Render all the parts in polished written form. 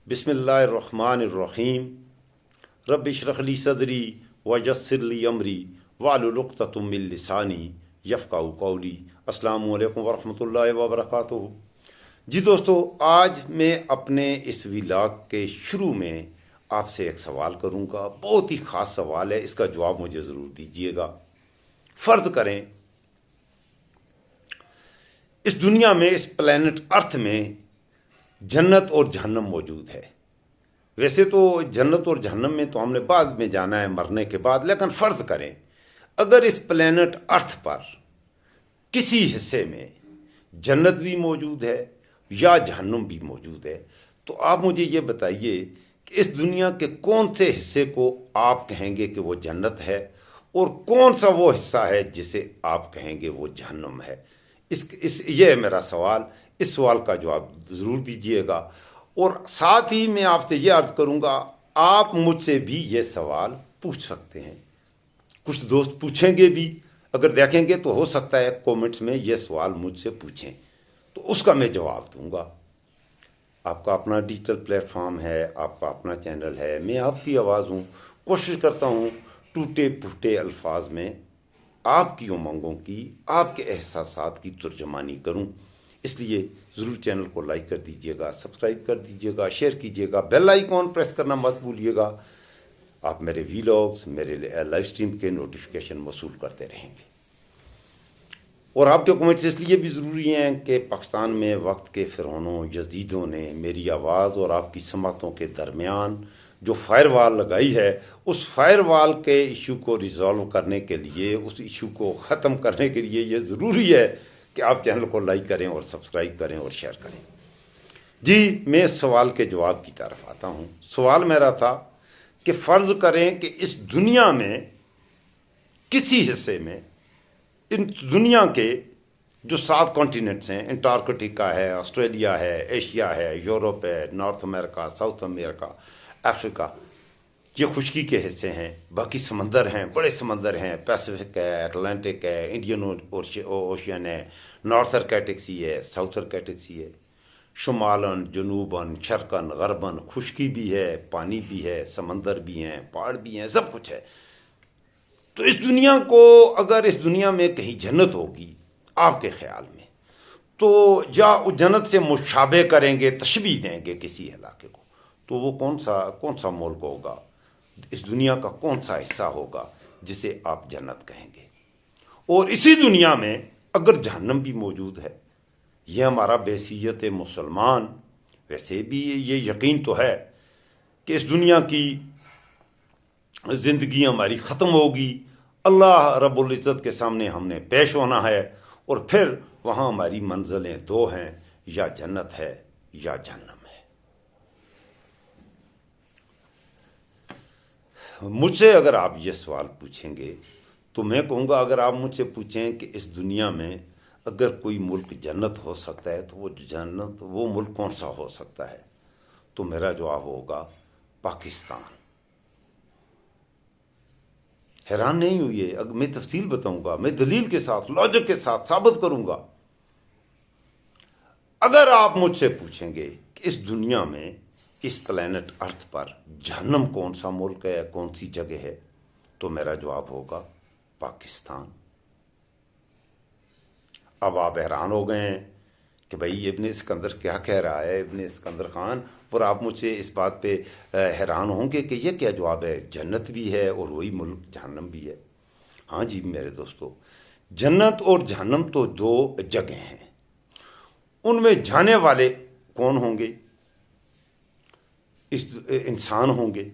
बिस्मिल्लाहिर्रहमानिर्रहीम। रब्बि इश्रह ली सदरी वयस्सिर ली अमरी वाहलुल उक़्दतम मिन लिसानी यफ़क़हू क़ौली। अस्सलामु अलैकुम वरहमतुल्लाहि वबरकातुहू। जी दोस्तों, आज मैं अपने इस व्लॉग के शुरू में आपसे एक सवाल करूंगा। बहुत ही ख़ास सवाल है, इसका जवाब मुझे ज़रूर दीजिएगा। फ़र्ज़ करें इस दुनिया में, इस प्लेनेट अर्थ में जन्नत और जहन्नम मौजूद है। वैसे तो जन्नत और जहन्नम में तो हमने बाद में जाना है, मरने के बाद। लेकिन फ़र्ज़ करें अगर इस प्लेनेट अर्थ पर किसी हिस्से में जन्नत भी मौजूद है या जहन्नुम भी मौजूद है, तो आप मुझे ये बताइए कि इस दुनिया के कौन से हिस्से को आप कहेंगे कि वो जन्नत है और कौन सा वो हिस्सा है जिसे आप कहेंगे वो जहन्नुम है। ये है मेरा सवाल। इस सवाल का जवाब ज़रूर दीजिएगा। और साथ ही मैं आपसे ये अर्ज़ करूँगा, आप मुझसे भी ये सवाल पूछ सकते हैं। कुछ दोस्त पूछेंगे भी, अगर देखेंगे तो हो सकता है कमेंट्स में ये सवाल मुझसे पूछें, तो उसका मैं जवाब दूंगा। आपका अपना डिजिटल प्लेटफॉर्म है, आपका अपना चैनल है, मैं आपकी आवाज़ हूँ। कोशिश करता हूँ टूटे फूटे अल्फाज में आपकी उमंगों की, आपके एहसासात की तर्जुमानी करूँ। इसलिए ज़रूर चैनल को लाइक कर दीजिएगा, सब्सक्राइब कर दीजिएगा, शेयर कीजिएगा, बेल आइकॉन प्रेस करना मत भूलिएगा। आप मेरे वीलॉग्स, मेरे लाइव स्ट्रीम के नोटिफिकेशन मौसूल करते रहेंगे। और आपके कमेंट्स इसलिए भी ज़रूरी हैं कि पाकिस्तान में वक्त के फ़िरौनों यज़ीदों ने मेरी आवाज़ और आपकी समातों के दरमियान जो फायरवाल लगाई है, उस फायरवाल के इशू को रिज़ॉल्व करने के लिए, उस इशू को ख़त्म करने के लिए ये ज़रूरी है कि आप चैनल को लाइक करें और सब्सक्राइब करें और शेयर करें। जी, मैं सवाल के जवाब की तरफ आता हूँ। सवाल मेरा था कि फ़र्ज़ करें कि इस दुनिया में किसी हिस्से में, इन दुनिया के जो 7 कॉन्टिनेंट्स हैं, अंटार्कटिका है, ऑस्ट्रेलिया है, एशिया है, यूरोप है, north America, south America, Africa, ये खुशकी के हिस्से हैं। बाकी समंदर हैं, बड़े समंदर हैं, पैसिफिक है, अटलांटिक है, इंडियन ओशियन है, नॉर्थर कैटेक्सी है, साउथर कैटेक्सी है, शुमालन, जनूबन, शर्कन, गरबन, खुशकी भी है, पानी भी है, समंदर भी हैं, पहाड़ भी हैं, सब कुछ है। तो इस दुनिया को, अगर इस दुनिया में कहीं जन्नत होगी आपके ख्याल में, तो या उस जन्नत से मुशाबे करेंगे, तशबीह देंगे किसी इलाके को, तो वो कौन सा मुल्क होगा, इस दुनिया का कौन सा हिस्सा होगा जिसे आप जन्नत कहेंगे। और इसी दुनिया में अगर जहन्नम भी मौजूद है, यह हमारा बैसियत मुसलमान, वैसे भी ये यकीन तो है कि इस दुनिया की ज़िंदगी हमारी ख़त्म होगी, अल्लाह रब्बुल इज़्ज़त के सामने हमने पेश होना है, और फिर वहाँ हमारी मंजिलें 2 हैं, या जन्नत है या जहन्नम है। मुझसे अगर आप ये सवाल पूछेंगे तो मैं कहूँगा, अगर आप मुझसे पूछें कि इस दुनिया में अगर कोई मुल्क जन्नत हो सकता है तो वो मुल्क कौन सा हो सकता है, तो मेरा जवाब होगा पाकिस्तान। हैरान नहीं हुई? अगर मैं तफसील बताऊंगा, मैं दलील के साथ, लॉजिक के साथ साबित करूंगा। अगर आप मुझसे पूछेंगे कि इस दुनिया में, इस प्लेनेट अर्थ पर जहन्नम कौन सा मुल्क है, कौन सी जगह है, तो मेरा जवाब होगा पाकिस्तान। अब आप हैरान हो गए हैं कि भाई इब्ने सिकंदर क्या कह रहा है, इब्ने सिकंदर खान। पर आप मुझसे इस बात पे हैरान होंगे कि ये क्या जवाब है, जन्नत भी है और वही मुल्क जहन्नम भी है। हाँ जी मेरे दोस्तों, जन्नत और जहन्नम तो 2 जगह हैं। उनमें जाने वाले कौन होंगे? इस इंसान होंगे,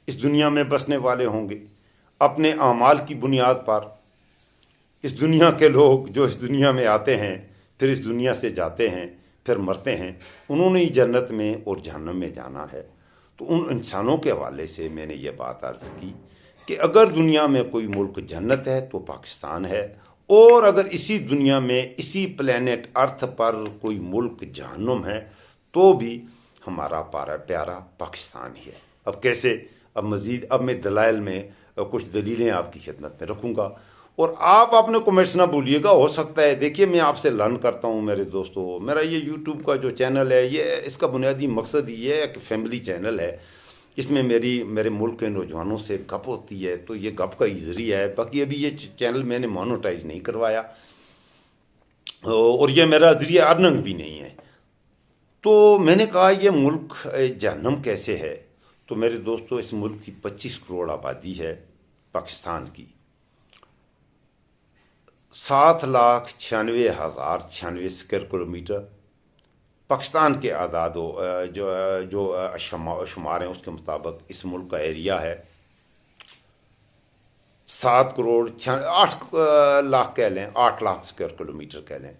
इस दुनिया में बसने वाले होंगे। अपने आमाल की बुनियाद पर इस दुनिया के लोग जो इस दुनिया में आते हैं, फिर इस दुनिया से जाते हैं, फिर मरते हैं, उन्होंने ही जन्नत में और जहन्नम में जाना है। तो उन इंसानों के हवाले से मैंने ये बात अर्ज़ की कि अगर दुनिया में कोई मुल्क जन्नत है तो पाकिस्तान है, और अगर इसी दुनिया में, इसी प्लेनेट अर्थ पर कोई मुल्क जहन्नुम है तो भी हमारा प्यारा पाकिस्तान ही है। अब कैसे? अब मैं दलाइल में कुछ दलीलें आपकी खिदमत में रखूँगा। اور آپ اپنے کمنٹس نہ بھولیے گا. ہو سکتا ہے دیکھیے میں آپ سے لرن کرتا ہوں میرے دوستوں. میرا یہ یوٹیوب کا جو چینل ہے یہ اس کا بنیادی مقصد یہ ہے کہ فیملی چینل ہے. اس میں میرے ملک کے نوجوانوں سے گپ ہوتی ہے تو یہ گپ کا ہی ذریعہ ہے. باقی ابھی یہ چینل میں نے مانوٹائز نہیں کروایا اور یہ میرا ذریعہ ارننگ بھی نہیں ہے. تو میں نے کہا یہ ملک جہنم کیسے ہے. تو میرے دوستوں اس ملک کی 25 کروڑ آبادی ہے پاکستان کی. 7,96,096 اسکوائر کلومیٹر پاکستان کے اعداد جو شمار ہیں اس کے مطابق اس ملک کا ایریا ہے. 7 کروڑ 8 لاکھ کہہ لیں, 8 لاکھ اسکوائر کلومیٹر کہہ لیں,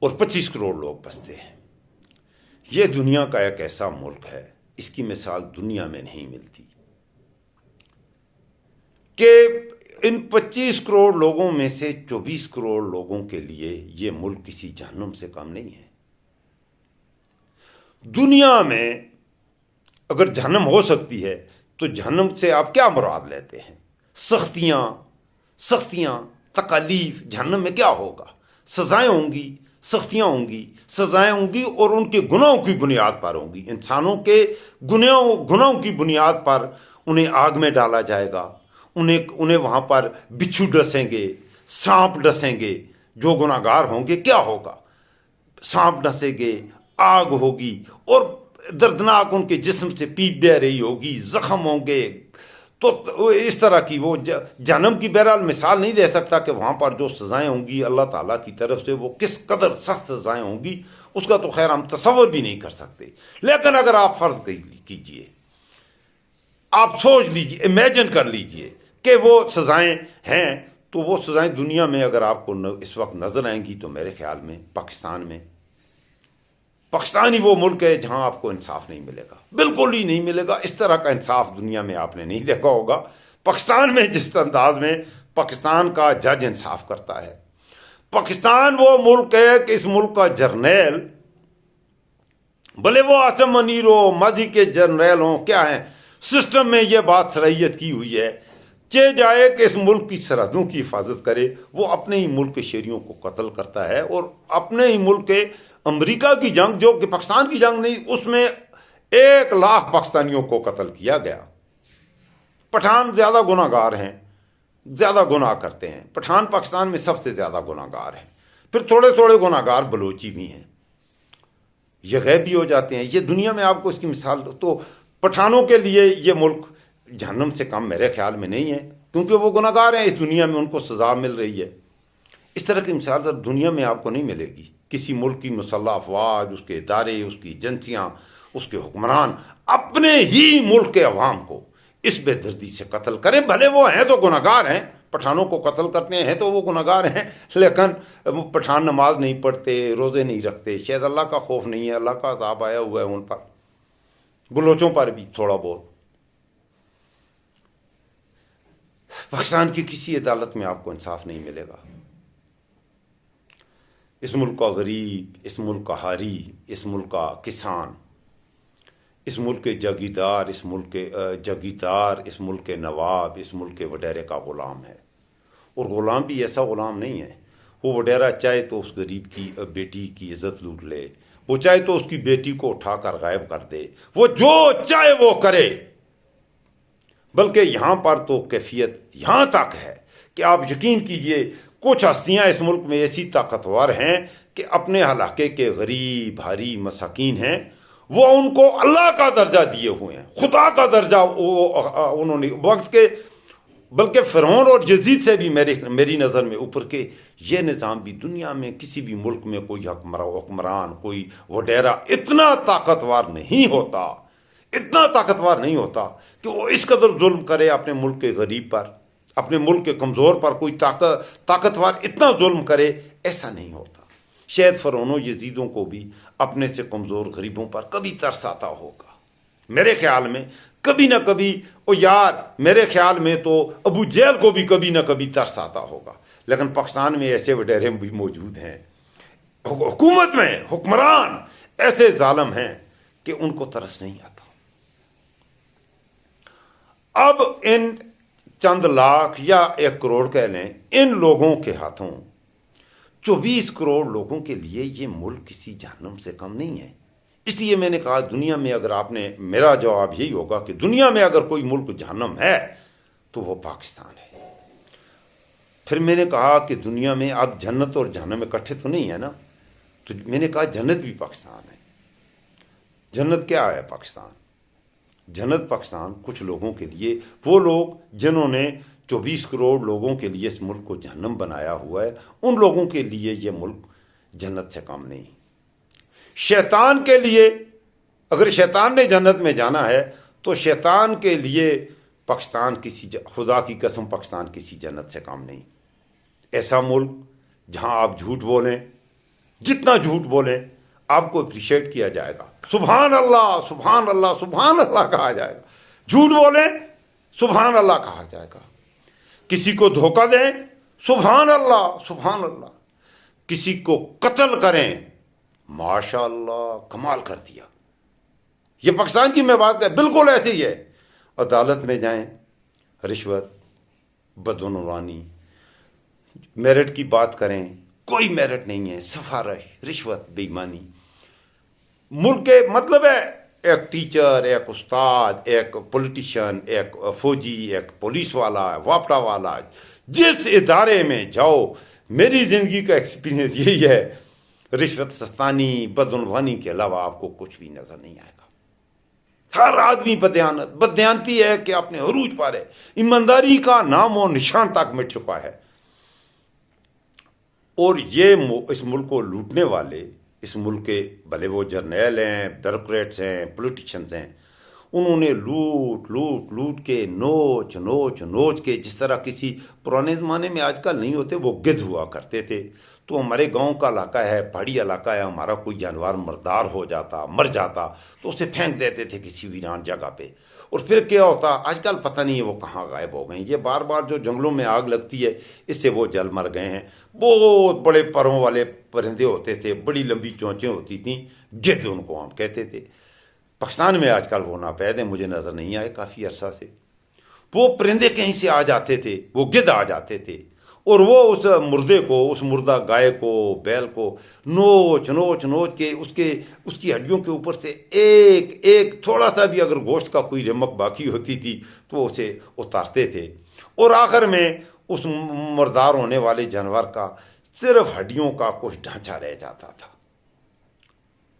اور 25 کروڑ لوگ بستے ہیں. یہ دنیا کا ایک ایسا ملک ہے, اس کی مثال دنیا میں نہیں ملتی, کہ ان 25 کروڑ لوگوں میں سے 24 کروڑ لوگوں کے لیے یہ ملک کسی جہنم سے کم نہیں ہے. دنیا میں اگر جہنم ہو سکتی ہے تو جہنم سے آپ کیا مراد لیتے ہیں؟ سختیاں, تکالیف. جہنم میں کیا ہوگا؟ سزائیں ہوں گی, سختیاں ہوں گی, سزائیں ہوں گی, اور ان کے گناہوں کی بنیاد پر ہوں گی. انسانوں کے گناہوں کی بنیاد پر انہیں آگ میں ڈالا جائے گا. انہیں وہاں پر بچھو ڈسیں گے, سانپ ڈسیں گے. جو گناہگار ہوں گے کیا ہوگا؟ سانپ ڈسیں گے, آگ ہوگی, اور دردناک ان کے جسم سے پیپ بہ رہی ہوگی, زخم ہوں گے. تو اس طرح کی وہ جہنم کی بہرحال مثال نہیں دے سکتا کہ وہاں پر جو سزائیں ہوں گی اللہ تعالیٰ کی طرف سے وہ کس قدر سخت سزائیں ہوں گی, اس کا تو خیر ہم تصور بھی نہیں کر سکتے. لیکن اگر آپ فرض کیجئے, آپ سوچ لیجئے, امیجن کر لیجئے کہ وہ سزائیں ہیں, تو وہ سزائیں دنیا میں اگر آپ کو اس وقت نظر آئیں گی تو میرے خیال میں پاکستان ہی وہ ملک ہے جہاں آپ کو انصاف نہیں ملے گا, بالکل ہی نہیں ملے گا. اس طرح کا انصاف دنیا میں آپ نے نہیں دیکھا ہوگا. پاکستان میں جس انداز میں پاکستان کا جج انصاف کرتا ہے. پاکستان وہ ملک ہے کہ اس ملک کا جرنیل, بھلے وہ عاصم منیر ہو, ماضی کے جرنیل ہوں, کیا ہیں, سسٹم میں یہ بات صلاحیت کی ہوئی ہے جائے کہ اس ملک کی سرحدوں کی حفاظت کرے. وہ اپنے ہی ملک کے شہریوں کو قتل کرتا ہے, اور اپنے ہی ملک کے امریکہ کی جنگ, جو کہ پاکستان کی جنگ نہیں, اس میں 1 لاکھ پاکستانیوں کو قتل کیا گیا. پٹھان زیادہ گناہگار ہیں, زیادہ گناہ کرتے ہیں. پٹھان پاکستان میں سب سے زیادہ گناہگار ہیں. پھر تھوڑے تھوڑے گناہگار بلوچی بھی ہیں, یہ غیب بھی ہو جاتے ہیں. یہ دنیا میں آپ کو اس کی مثال. تو پٹھانوں کے لیے یہ ملک جہنم سے کم میرے خیال میں نہیں ہے, کیونکہ وہ گناہگار ہیں. اس دنیا میں ان کو سزا مل رہی ہے. اس طرح کی مثال دنیا میں آپ کو نہیں ملے گی. کسی ملک کی مسلح افواج, اس کے ادارے, اس کی ایجنسیاں, اس کے حکمران اپنے ہی ملک کے عوام کو اس بے دردی سے قتل کریں. بھلے وہ ہیں تو گناہگار ہیں, پٹھانوں کو قتل کرتے ہیں تو وہ گناہگار ہیں, لیکن پٹھان نماز نہیں پڑھتے, روزے نہیں رکھتے, شاید اللہ کا خوف نہیں ہے, اللہ کا عذاب آیا ہوا ہے ان پر. بلوچوں پر بھی تھوڑا بہت. پاکستان کی کسی عدالت میں آپ کو انصاف نہیں ملے گا. اس ملک کا غریب, اس ملک کا حاری, اس ملک کا کسان, اس ملک کے جاگیردار, اس ملک کے نواب, اس ملک کے وڈیرے کا غلام ہے. اور غلام بھی ایسا غلام نہیں ہے, وہ وڈیرا چاہے تو اس غریب کی بیٹی کی عزت لوٹ لے, وہ چاہے تو اس کی بیٹی کو اٹھا کر غائب کر دے, وہ جو چاہے وہ کرے. بلکہ یہاں پر تو کیفیت یہاں تک ہے کہ آپ یقین کیجئے کچھ ہستیاں اس ملک میں ایسی طاقتور ہیں کہ اپنے علاقے کے غریب حاری مساکین ہیں, وہ ان کو اللہ کا درجہ دیے ہوئے ہیں, خدا کا درجہ انہوں نے وقت کے. بلکہ فرعون اور یزید سے بھی میری نظر میں اوپر کے یہ نظام بھی دنیا میں کسی بھی ملک میں کوئی حکمران, کوئی وڈیرا اتنا طاقتور نہیں ہوتا, اتنا طاقتور نہیں ہوتا کہ وہ اس قدر ظلم کرے اپنے ملک کے غریب پر, اپنے ملک کے کمزور پر. کوئی طاقتور اتنا ظلم کرے, ایسا نہیں ہوتا. شاید فرعونوں یزیدوں کو بھی اپنے سے کمزور غریبوں پر کبھی ترس آتا ہوگا, میرے خیال میں کبھی نہ کبھی. او یار, میرے خیال میں تو ابو جہل کو بھی کبھی نہ کبھی ترس آتا ہوگا. لیکن پاکستان میں ایسے وڈیرے بھی موجود ہیں, حکومت میں حکمران ایسے ظالم ہیں کہ ان کو ترس نہیں آتا. اب ان चंद लाख या 1 करोड़ कह लें, इन लोगों के हाथों 24 करोड़ लोगों के लिए ये मुल्क किसी जहन्नम से कम नहीं है। इसलिए मैंने कहा दुनिया में अगर आपने, मेरा जवाब यही होगा कि दुनिया में अगर कोई मुल्क जहन्नम है तो वो पाकिस्तान है। फिर मैंने कहा कि दुनिया में अब जन्नत और जहन्नम इकट्ठे तो नहीं है ना, तो मैंने कहा जन्नत भी पाकिस्तान है। जन्नत क्या है पाकिस्तान? जन्नत पाकिस्तान कुछ लोगों के लिए, वो लोग जिन्होंने 24 करोड़ लोगों के लिए इस मुल्क को जहन्नम बनाया हुआ है, उन लोगों के लिए ये मुल्क जन्नत से कम नहीं। शैतान के लिए, अगर शैतान ने जन्नत में जाना है तो शैतान के लिए पाकिस्तान खुदा की कसम पाकिस्तान किसी जन्नत से कम नहीं। ऐसा मुल्क जहां आप झूठ बोलें, जितना झूठ बोलें आपको अप्रिशिएट किया जाएगा। सुभान अल्लाह सुभान अल्लाह सुभान अल्लाह कहा जाएगा। झूठ बोलें सुभान अल्लाह कहा जाएगा। किसी को धोखा दें सुभान अल्लाह सुभान अल्लाह। किसी को कत्ल करें माशा अल्लाह कमाल कर दिया। ये पाकिस्तान की मैं बात कर, बिल्कुल ऐसे ही है। अदालत में जाएं, रिश्वत, बदनवानी, मेरिट की बात करें, कोई मेरिट नहीं है, सिफारिश, रिश्वत, बेईमानी। मुल्क के मतलब है एक टीचर, एक उस्ताद, एक पॉलिटिशियन, एक फौजी, एक पुलिस वाला, वापटा वाला, जिस इदारे में जाओ, मेरी जिंदगी का एक्सपीरियंस यही है, रिश्वत सस्तानी, बदनवानी के अलावा आपको कुछ भी नजर नहीं आएगा। हर आदमी बदयानती है कि अपने अरूज पर है। ईमानदारी का नाम और निशान तक मिट चुका है। और ये इस मुल्क को लूटने वाले, इस मुल्क के भले वो जर्नैल हैं, ब्यूरोक्रेट्स हैं, पॉलिटिशियंस हैं, उन्होंने लूट लूट लूट के नोच नोच नोच के, जिस तरह किसी पुराने ज़माने में आजकल नहीं होते, वो गिद्ध हुआ करते थे। तो हमारे गांव का इलाका है, पहाड़ी इलाका है, हमारा कोई जानवर मरदार हो जाता, मर जाता, तो उसे फेंक देते थे किसी वीरान जगह पे। और फिर क्या होता, आजकल पता नहीं है वो कहाँ गायब हो गए। ये बार बार जो जंगलों में आग लगती है, इससे वो जल मर गए हैं। बहुत बड़े परों वाले परिंदे होते थे, बड़ी लंबी चोंचें होती थी, गिद्ध उनको हम कहते थे। पाकिस्तान में आजकल वो नापैद है, मुझे नजर नहीं आए काफी अरसा से। वो परिंदे कहीं से आ जाते थे, वो गिद्ध आ जाते थे, और वो उस मुर्दे को, उस मुर्दा गाय को, बैल को नोच नोच नोच के उसकी हड्डियों के ऊपर से एक एक थोड़ा सा भी अगर गोश्त का कोई रमक बाकी होती थी तो उसे उतारते थे। और आखिर में उस मुर्दार होने वाले जानवर का सिर्फ हड्डियों का कुछ ढांचा रह जाता था,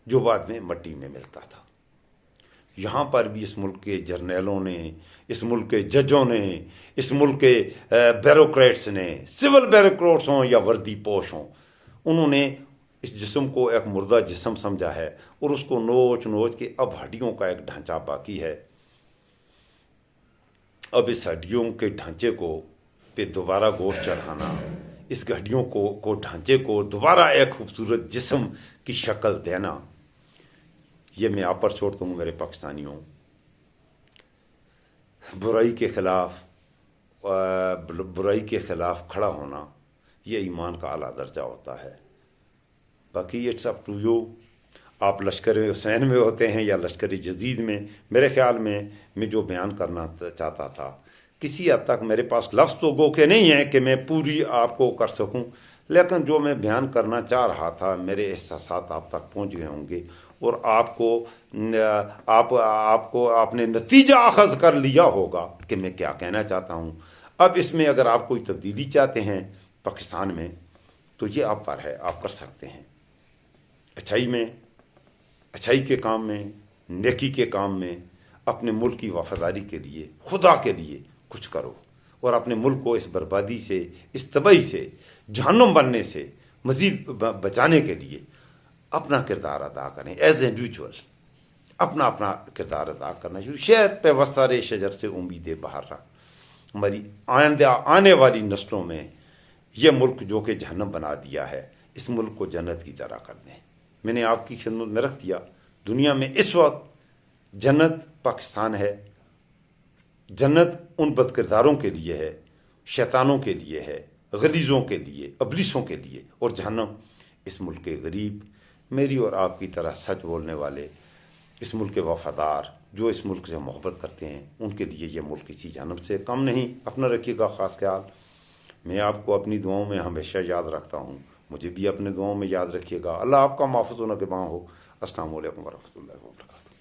जो बाद में मिट्टी में मिलता था। यहाँ पर भी इस मुल्क के जर्नैलों ने, इस मुल्क के जजों ने, इस मुल्क के ब्यूरोक्रेट्स ने, सिविल ब्यूरोक्रेट्स हों या वर्दी पोश हों, उन्होंने इस जिस्म को एक मुर्दा जिस्म समझा है और उसको नोच नोच के अब हड्डियों का एक ढांचा बाकी है। अब इस हड्डियों के ढांचे को पे दोबारा गोश्त चढ़ाना, इस हड्डियों को ढांचे को दोबारा एक खूबसूरत जिस्म की शक्ल देना, ये मैं आप पर छोड़ता हूँ मेरे पाकिस्तानियों। बुराई के खिलाफ खड़ा होना, ये ईमान का आला दर्जा होता है। बाकी इट्स अप टू यू। आप लश्कर हुसैन में होते हैं या लश्कर जदीद में, मेरे ख्याल में मैं जो बयान करना चाहता था, किसी हद तक मेरे पास लफ्ज़ तो गो के नहीं है कि मैं पूरी आपको कर सकूं, लेकिन जो मैं बयान करना चाह रहा था, मेरे एहसासात आप तक पहुंच गए होंगे और आपने नतीजा अखज़ कर लिया होगा कि मैं क्या कहना चाहता हूं। अब इसमें अगर आप कोई तब्दीली चाहते हैं पाकिस्तान में, तो ये आप पर है, आप कर सकते हैं। अच्छाई के काम में, नेकी के काम में, अपने मुल्क की वफादारी के लिए, खुदा के लिए कुछ करो और अपने मुल्क को इस बर्बादी से, इस तबाही से, जहन्नुम बनने से मजीद बचाने के लिए अपना किरदार अदा करें। एज इंडिविजुअल अपना अपना किरदार अदा करना शुरू। शहद पे वस्तारे शजर से उम्मीदें बाहर रहा। हमारी आने वाली नस्लों में यह मुल्क जो कि जहन्नम बना दिया है, इस मुल्क को जन्नत की तरह कर दें। मैंने आपकी खिदमत में रख दिया, दुनिया में इस वक्त जन्नत पाकिस्तान है। जन्नत उन बदकिरदारों के लिए है, शैतानों के लिए है, गलीजों के लिए, अबलीसों के लिए, और जहन्नम इस मुल्क के गरीब, मेरी और आपकी तरह सच बोलने वाले, इस मुल्क के वफादार جو اس ملک سے محبت کرتے ہیں ان کے لیے یہ ملک کسی جانب سے کم نہیں. اپنا رکھیے گا خاص خیال. میں آپ کو اپنی دعاؤں میں ہمیشہ یاد رکھتا ہوں. مجھے بھی اپنے دعاؤں میں یاد رکھیے گا. اللہ آپ کا محفوظ و نگہباں ہو. السلام علیکم ورحمۃ اللہ وبرکاتہ.